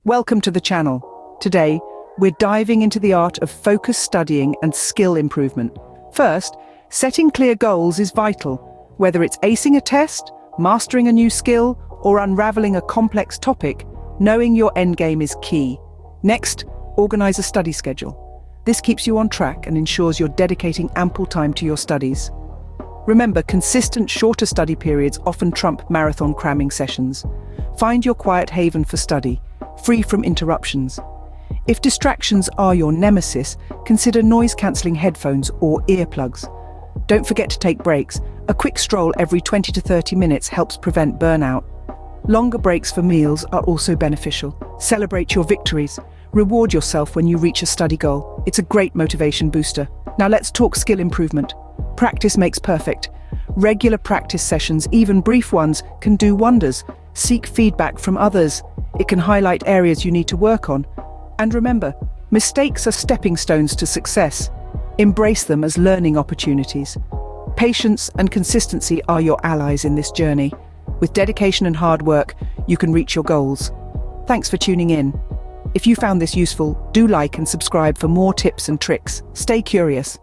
Welcome to the channel. Today, we're diving into the art of focused studying and skill improvement. First, setting clear goals is vital. Whether it's acing a test, mastering a new skill, or unraveling a complex topic, knowing your endgame is key. Next, organize a study schedule. This keeps you on track and ensures you're dedicating ample time to your studies. Remember, consistent, shorter study periods often trump marathon cramming sessions. Find your quiet haven for study, free from interruptions. If distractions are your nemesis, consider noise-cancelling headphones or earplugs. Don't forget to take breaks. A quick stroll every 20 to 30 minutes helps prevent burnout. Longer breaks for meals are also beneficial. Celebrate your victories. Reward yourself when you reach a study goal. It's a great motivation booster. Now let's talk skill improvement. Practice makes perfect. Regular practice sessions, even brief ones, can do wonders. Seek feedback from others. It can highlight areas you need to work on. And remember, mistakes are stepping stones to success. Embrace them as learning opportunities. Patience and consistency are your allies in this journey. With dedication and hard work, you can reach your goals. Thanks for tuning in. If you found this useful, do like and subscribe for more tips and tricks. Stay curious.